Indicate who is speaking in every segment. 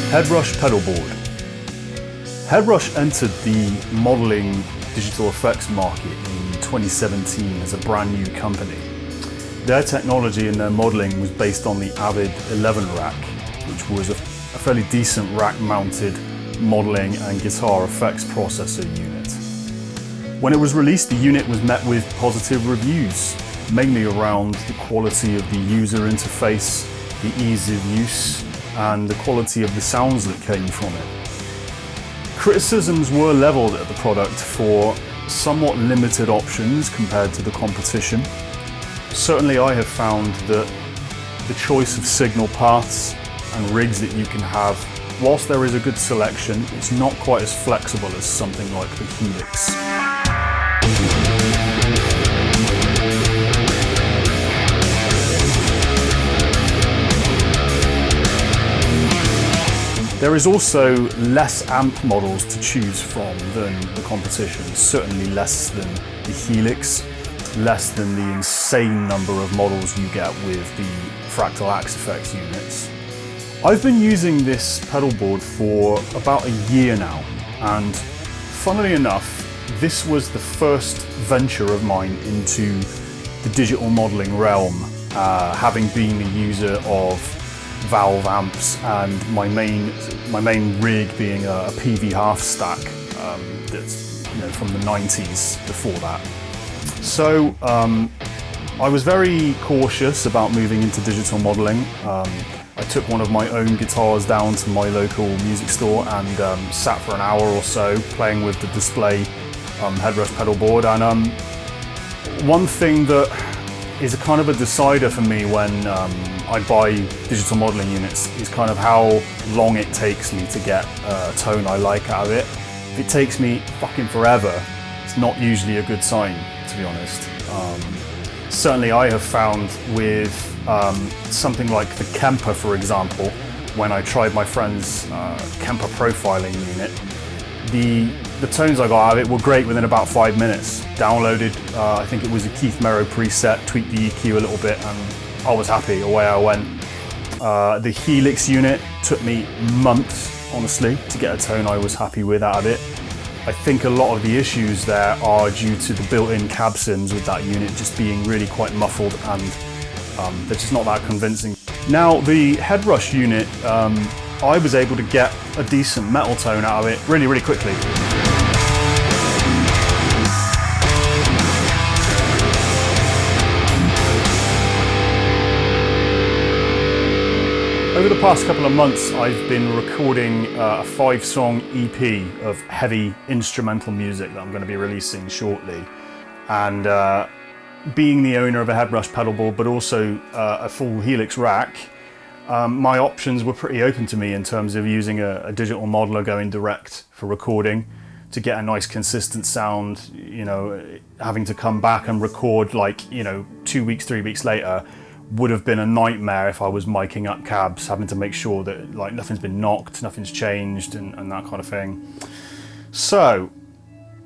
Speaker 1: Headrush Pedalboard. Headrush entered the modelling digital effects market in 2017 as a brand new company. Their technology and their modelling was based on the Avid 11 rack, which was a fairly decent rack-mounted modelling and guitar effects processor unit. When it was released, the unit was met with positive reviews, mainly around the quality of the user interface, the ease of use, and the quality of the sounds that came from it. Criticisms were levelled at the product for somewhat limited options compared to the competition. Certainly I have found that the choice of signal paths and rigs that you can have, whilst there is a good selection, it's not quite as flexible as something like the Helix. There is also less amp models to choose from than the competition, certainly less than the Helix, less than the insane number of models you get with the Fractal Axe Effects units. I've been using this pedal board for about a year now, and funnily enough, this was the first venture of mine into the digital modelling realm, having been a user of valve amps and my main rig being a PV half stack that's from the 90s before that. So I was very cautious about moving into digital modelling. I took one of my own guitars down to my local music store and sat for an hour or so playing with the display Headrush Pedalboard, and one thing that is a kind of a decider for me when I buy digital modelling units is kind of how long it takes me to get a tone I like out of it. If it takes me fucking forever, it's not usually a good sign, to be honest. Certainly I have found with something like the Kemper, for example, when I tried my friend's Kemper profiling unit, the tones I got out of it were great within about 5 minutes. Downloaded, I think it was a Keith Merrow preset, tweaked the EQ a little bit, and I was happy, away I went. The Helix unit took me months, honestly, to get a tone I was happy with out of it. I think a lot of the issues there are due to the built-in cab sims with that unit just being really quite muffled, and they're just not that convincing. Now, the Headrush unit, I was able to get a decent metal tone out of it really, really quickly. Over the past couple of months, I've been recording a 5-song EP of heavy instrumental music that I'm going to be releasing shortly. And being the owner of a Headrush pedalboard, but also a full Helix rack, my options were pretty open to me in terms of using a digital modeler going direct for recording to get a nice consistent sound. Having to come back and record 2 weeks, 3 weeks later would have been a nightmare if I was miking up cabs, having to make sure that nothing's been knocked, nothing's changed, and that kind of thing. So,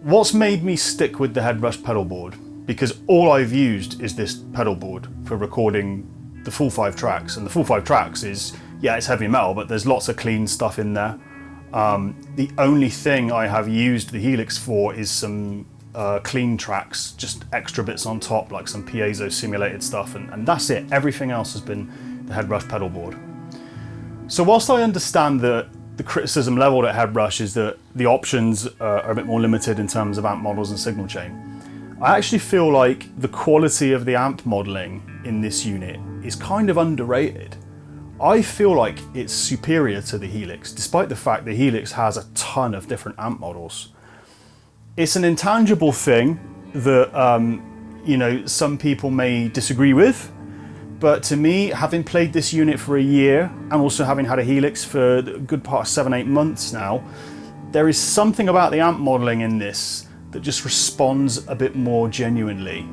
Speaker 1: what's made me stick with the Headrush pedalboard? Because all I've used is this pedalboard for recording the full 5 tracks, and the full 5 tracks is, yeah, it's heavy metal, but there's lots of clean stuff in there. The only thing I have used the Helix for is some clean tracks, just extra bits on top, like some piezo simulated stuff, and that's it. Everything else has been the Headrush pedalboard. So whilst I understand that the criticism leveled at Headrush is that the options are a bit more limited in terms of amp models and signal chain, I actually feel like the quality of the amp modelling in this unit is kind of underrated. I feel like it's superior to the Helix, despite the fact the Helix has a ton of different amp models. It's an intangible thing that some people may disagree with, but to me, having played this unit for a year and also having had a Helix for a good part of 7-8 months now, there is something about the amp modelling in this that just responds a bit more genuinely,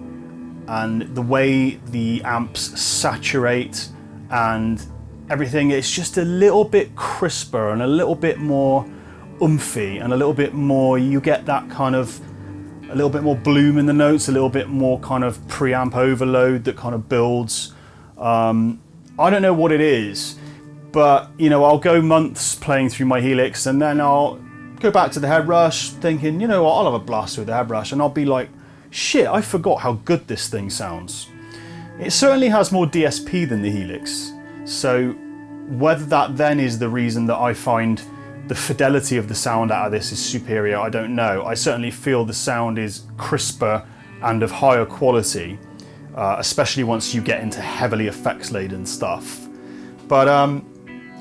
Speaker 1: and the way the amps saturate and everything, it's just a little bit crisper and a little bit more oomphy and a little bit more, you get that kind of a little bit more bloom in the notes, a little bit more kind of preamp overload that kind of builds. I don't know what it is, But, you know, I'll go months playing through my Helix and then I'll go back to the Headrush thinking, you know what, I'll have a blast with the Headrush, and I'll be like, shit, I forgot how good this thing sounds. It certainly has more DSP than the Helix. So whether that then is the reason that I find the fidelity of the sound out of this is superior, I don't know. I certainly feel the sound is crisper and of higher quality, especially once you get into heavily effects-laden stuff. But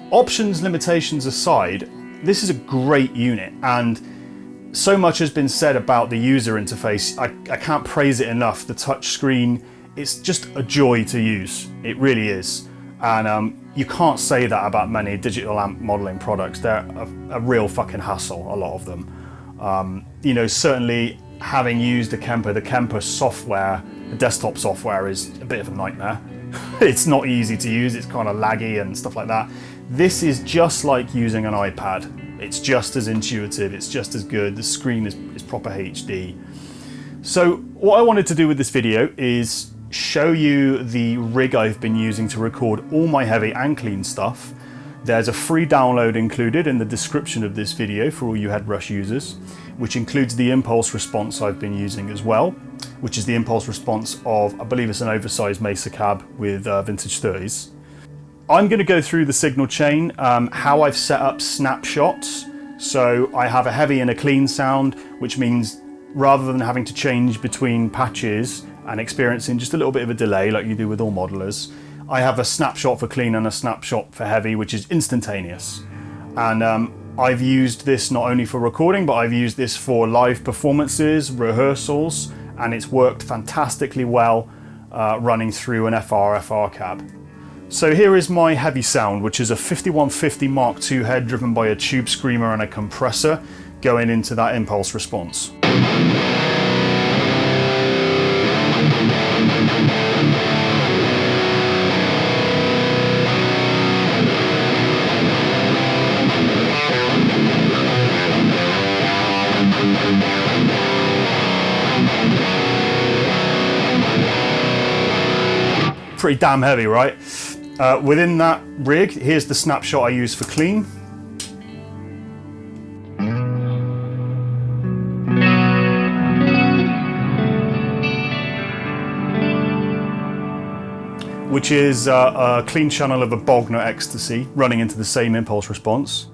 Speaker 1: options limitations aside, this is a great unit, and so much has been said about the user interface. I can't praise it enough. The touch screen, it's just a joy to use. It really is. And you can't say that about many digital amp modeling products. They're a real fucking hassle, a lot of them. You know, certainly having used the Kemper software, the desktop software, is a bit of a nightmare. It's not easy to use, it's kind of laggy and stuff like that. This is just like using an iPad. It's just as intuitive, it's just as good. The screen is proper HD. So what I wanted to do with this video is show you the rig I've been using to record all my heavy and clean stuff. There's a free download included in the description of this video for all you Headrush users, which includes the impulse response I've been using as well, which is the impulse response of, I believe it's an oversized Mesa cab with vintage 30s. I'm going to go through the signal chain, how I've set up snapshots. So I have a heavy and a clean sound, which means rather than having to change between patches and experiencing just a little bit of a delay like you do with all modelers, I have a snapshot for clean and a snapshot for heavy, which is instantaneous. And I've used this not only for recording, but I've used this for live performances, rehearsals, and it's worked fantastically well running through an FRFR cab. So here is my heavy sound, which is a 5150 Mark II head driven by a tube screamer and a compressor going into that impulse response. Pretty damn heavy, right? Within that rig, here's the snapshot I use for clean. Which is a clean channel of a Bogner Ecstasy running into the same impulse response.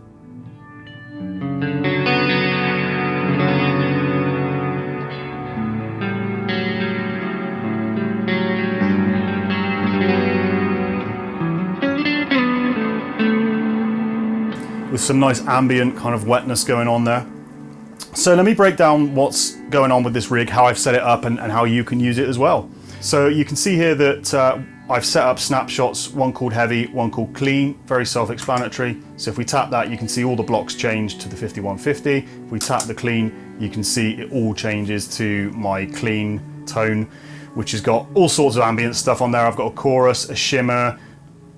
Speaker 1: With some nice ambient kind of wetness going on there. So let me break down what's going on with this rig, how I've set it up, and how you can use it as well. So you can see here that I've set up snapshots, one called heavy, one called clean, very self-explanatory. So if we tap that, you can see all the blocks change to the 5150. If we tap the clean, you can see it all changes to my clean tone, which has got all sorts of ambient stuff on there. I've got a chorus, a shimmer,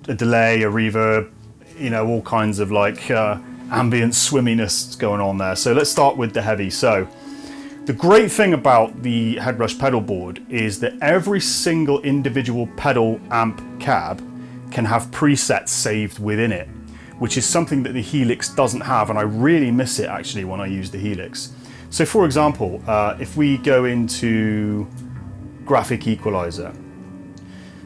Speaker 1: a delay, a reverb, you know, all kinds of like ambient swimminess going on there. So let's start with the heavy. So the great thing about the Headrush Pedalboard is that every single individual pedal amp cab can have presets saved within it, which is something that the Helix doesn't have, and I really miss it actually when I use the Helix. So for example, if we go into graphic equalizer,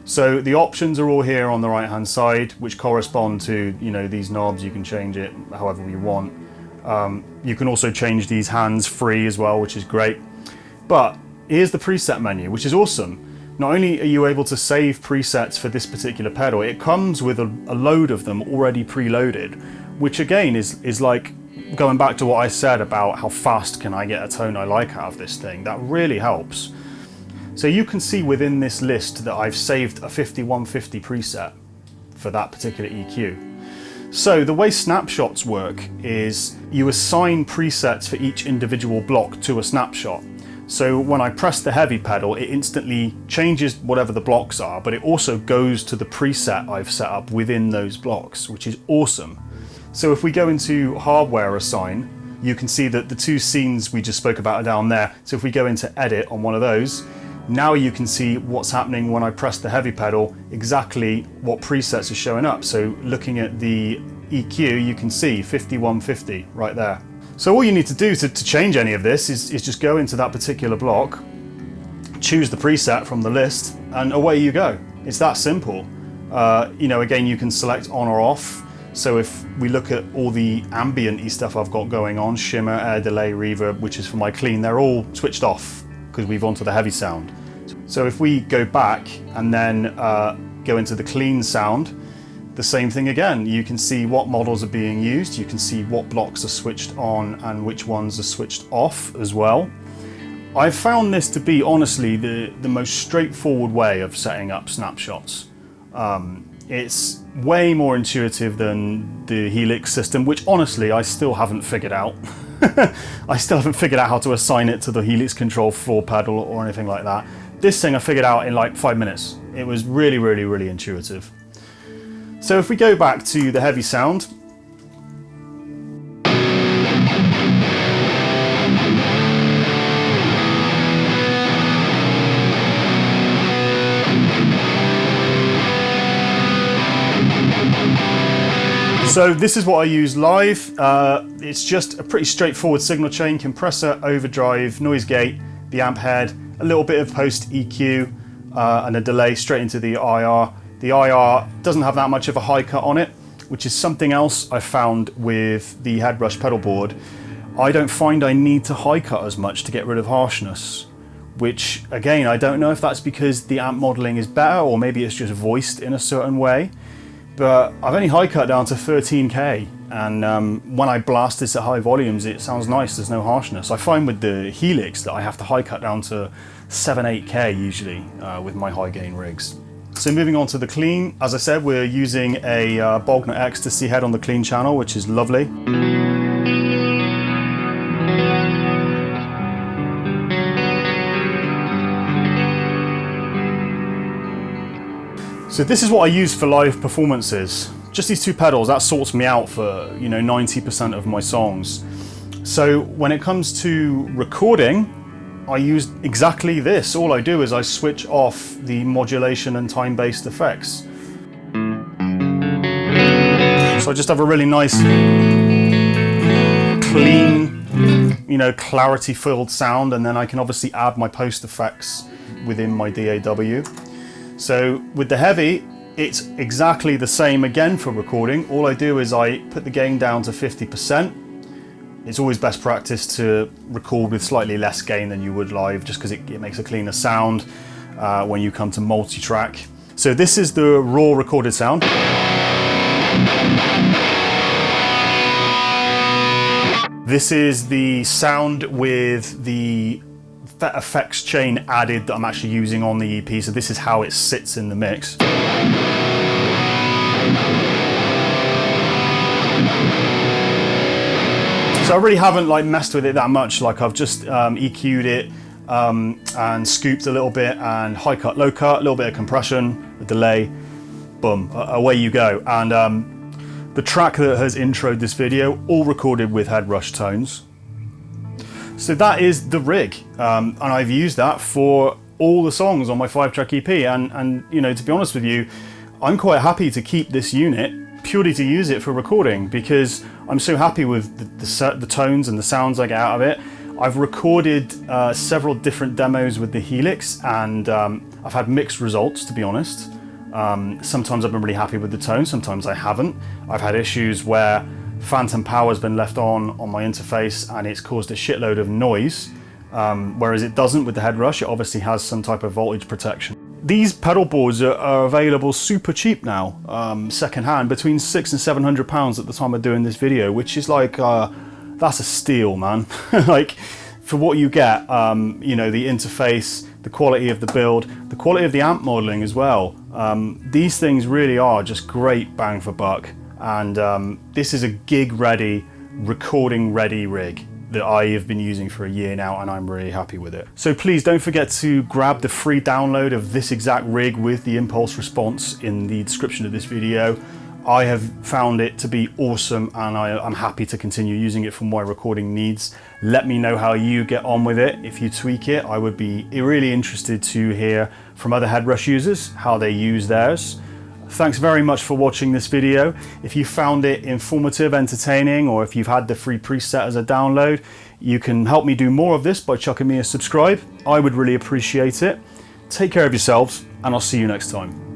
Speaker 1: so the options are all here on the right hand side, which correspond to, you know, these knobs. You can change it however you want. You can also change these hands free as well, which is great. But here's the preset menu, which is awesome. Not only are you able to save presets for this particular pedal, it comes with a load of them already preloaded, which again is like going back to what I said about how fast can I get a tone I like out of this thing. That really helps. So you can see within this list that I've saved a 5150 preset for that particular EQ. So the way snapshots work is you assign presets for each individual block to a snapshot. So when I press the heavy pedal, it instantly changes whatever the blocks are, but it also goes to the preset I've set up within those blocks, which is awesome. So if we go into hardware assign, you can see that the two scenes we just spoke about are down there. So if we go into edit on one of those, Now you can see what's happening when I press the heavy pedal, exactly what presets are showing up. So looking at the EQ, you can see 5150 right there. So all you need to do to change any of this is just go into that particular block, choose the preset from the list, and away you go. It's that simple. You know, again, you can select on or off. So if we look at all the ambient-y stuff I've got going on, shimmer, air delay, reverb, which is for my clean, they're all switched off because we've onto the heavy sound. So if we go back and then go into the clean sound, the same thing again. You can see what models are being used, you can see what blocks are switched on and which ones are switched off as well. I've found this to be honestly the most straightforward way of setting up snapshots. It's way more intuitive than the Helix system, which honestly I still haven't figured out. I still haven't figured out how to assign it to the Helix Control 4 pedal or anything like that. This thing I figured out in like 5 minutes. It was really, really, really intuitive. So if we go back to the heavy sound, so this is what I use live. It's just a pretty straightforward signal chain, compressor, overdrive, noise gate, the amp head, a little bit of post EQ, and a delay straight into the IR. The IR doesn't have that much of a high cut on it, which is something else I found with the Headrush Pedalboard. I don't find I need to high cut as much to get rid of harshness, which again, I don't know if that's because the amp modeling is better or maybe it's just voiced in a certain way. But I've only high cut down to 13K, and when I blast this at high volumes, it sounds nice, there's no harshness. I find with the Helix that I have to high cut down to 7-8K usually with my high gain rigs. So moving on to the clean, as I said, we're using a Bogner Ecstasy head on the clean channel, which is lovely. So this is what I use for live performances. Just these two pedals, that sorts me out for, you know, 90% of my songs. So when it comes to recording, I use exactly this. All I do is I switch off the modulation and time-based effects. So I just have a really nice, clean, you know, clarity-filled sound, and then I can obviously add my post effects within my DAW. So with the heavy, it's exactly the same again for recording. All I do is I put the gain down to 50%. It's always best practice to record with slightly less gain than you would live, just because it makes a cleaner sound when you come to multi-track. So this is the raw recorded sound. This is the sound with the effects chain added that I'm actually using on the EP, so this is how it sits in the mix. So I really haven't like messed with it that much, like I've just EQ'd it and scooped a little bit and high cut, low cut, a little bit of compression, a delay, boom, away you go. And the track that has introed this video, all recorded with Headrush tones. So that is the rig, and I've used that for all the songs on my 5-track EP, and you know, to be honest with you, I'm quite happy to keep this unit purely to use it for recording, because I'm so happy with the tones and the sounds I get out of it. I've recorded several different demos with the Helix, and I've had mixed results, to be honest. Sometimes I've been really happy with the tone, sometimes I haven't. I've had issues where phantom power has been left on my interface and it's caused a shitload of noise, whereas it doesn't with the Headrush. It obviously has some type of voltage protection. These pedal boards are available super cheap now, second hand, between £600 and £700 at the time of doing this video, which is like, that's a steal, man. Like, for what you get, you know, the interface, the quality of the build, the quality of the amp modeling as well. These things really are just great bang for buck. And this is a gig ready, recording ready rig that I have been using for a year now, and I'm really happy with it. So please don't forget to grab the free download of this exact rig with the impulse response in the description of this video. I have found it to be awesome, and I'm happy to continue using it for my recording needs. Let me know how you get on with it. If you tweak it, I would be really interested to hear from other Headrush users how they use theirs. Thanks very much for watching this video. If you found it informative, entertaining, or if you've had the free preset as a download, you can help me do more of this by chucking me a subscribe. I would really appreciate it. Take care of yourselves, and I'll see you next time.